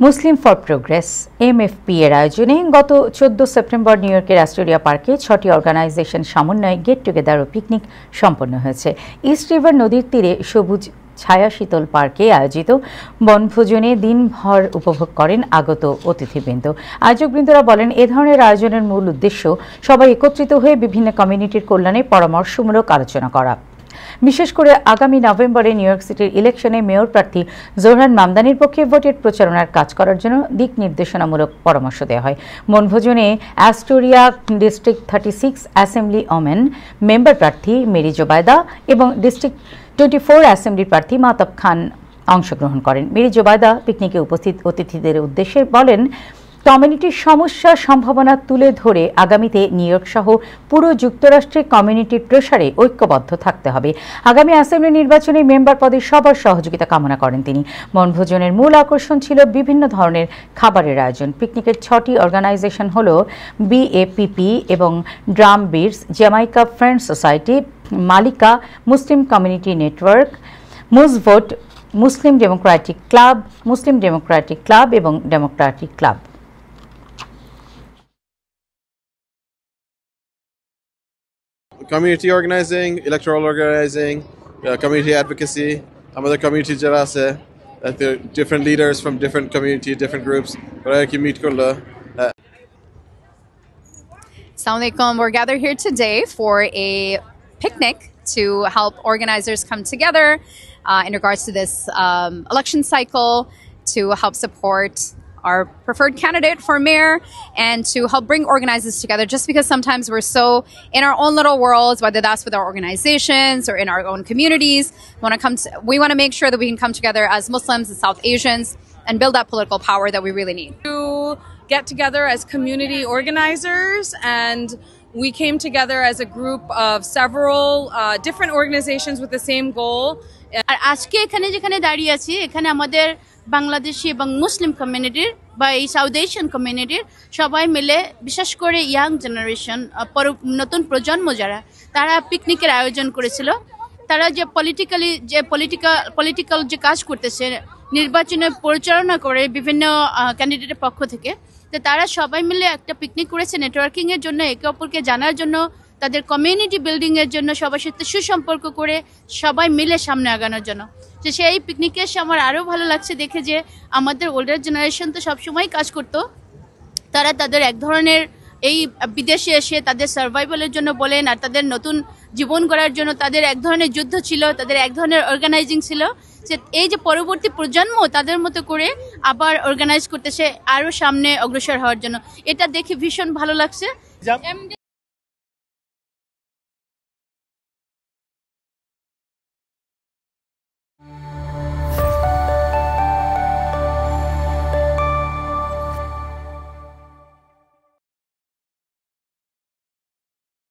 Muslim for progress MFP এর আয়োজনে গত 14 সেপ্টেম্বর নিউ ইয়র্কের অ্যাস্টোরিয়া পার্কে 6টি অর্গানাইজেশন সমন্বয়ে গেট টুগেদার ও পিকনিক সম্পন্ন হয়েছে। ইস্ট রিভার নদীর তীরে সবুজ ছায়া শীতল পার্কে আয়োজিত বনভোজনে দিনভর উপভোগ করেন আগত অতিথিবৃন্দ। আয়োজকবৃন্দরা বলেন, এ ধরনের আয়োজনের মূল উদ্দেশ্য সবাই একত্রিত হয়ে বিভিন্ন কমিউনিটির কল্যাণে পরামর্শমূলক আলোচনা করা। বিশেষ করে আগামী নভেম্বরে নিউ ইয়র্ক সিটির ইলেকশনে মেয়র প্রার্থী জোহরান মামদানির পক্ষে ভোটের প্রচারণার কাজ করার জন্য দিক নির্দেশনামূলক পরামর্শ দেওয়া হয়। বনভোজনে Astoria district 36 assembly women member প্রার্থী মেরি জোবায়দা এবং ডিস্ট্রিক্ট 24 অ্যাসেম্বলির প্রার্থী মাহতাব খান অংশগ্রহণ করেন। মেরি জোবায়দা পিকনিকে উপস্থিত অতিথিদের উদ্দেশ্যে বলেন, কমিউনিটির সমস্যা সম্ভাবনা তুলে ধরে আগামীতে নিউ ইয়র্ক সহ পুরো যুক্তরাষ্ট্রে কমিউনিটির প্রসারে ঐক্যবদ্ধ থাকতে হবে। আগামী অ্যাসেম্বলি নির্বাচনে মেম্বার পদে সবার সহযোগিতা কামনা করেন তিনি। বনভোজনের মূল আকর্ষণ ছিল বিভিন্ন ধরনের খাবারের আয়োজন। পিকনিকের 6টি অর্গানাইজেশন হল BAPP এবং drum beats, Jamaica friends society, Malikah Muslim community network, মুসভোট, মুসলিম ডেমোক্রেটিক ক্লাব এবং democratic club. Community organizing, electoral organizing, community advocacy, আমাদের community যারা আছে, different leaders from different community, different groups, ওরা কি meet করলো। Assalamu alaikum. We're gathered here today for a picnic to help organizers come together in regards to this election cycle, to help support our preferred candidate for mayor and to help bring organizers together, just because sometimes we're so in our own little worlds, whether that's with our organizations or in our own communities. We want to make sure that we can come together as Muslims and South Asians and build that political power that we really need. To get together as community organizers, and we came together as a group of several different organizations with the same goal. আর আজকে এখানে যেখানে দাঁড়িয়ে আছি, এখানে আমাদের বাংলাদেশি এবং মুসলিম কমিউনিটির বা এই সাউথ এশিয়ান কমিউনিটির সবাই মিলে, বিশেষ করে ইয়াং জেনারেশন, নতুন প্রজন্ম যারা, তারা পিকনিকের আয়োজন করেছিল। তারা যে পলিটিক্যাল যে কাজ করতেছে, নির্বাচনে পরিচালনা করে বিভিন্ন ক্যান্ডিডেটের পক্ষ থেকে, তো তারা সবাই মিলে একটা পিকনিক করেছে নেটওয়ার্কিংয়ের জন্য, একে অপরকে জানার জন্য, তাদের কমিউনিটি বিল্ডিংয়ের জন্য, সবার সাথে সুসম্পর্ক করে সবাই মিলে সামনে আগানোর জন্য। তো সেই পিকনিকে এসে আমার আরও ভালো লাগছে দেখে যে আমাদের ওল্ডার জেনারেশন তো সবসময় কাজ করতো, তারা তাদের এক ধরনের এই বিদেশে এসে তাদের সার্ভাইভালের জন্য বলেন, আর তাদের নতুন জীবন গড়ার জন্য তাদের এক ধরনের যুদ্ধ ছিল, তাদের এক ধরনের অর্গানাইজিং ছিল, যে এই যে পরবর্তী প্রজন্ম তাদের মতো করে আবার অর্গানাইজ করতেছে আরও সামনে অগ্রসর হওয়ার জন্য। এটা দেখে ভীষণ ভালো লাগছে।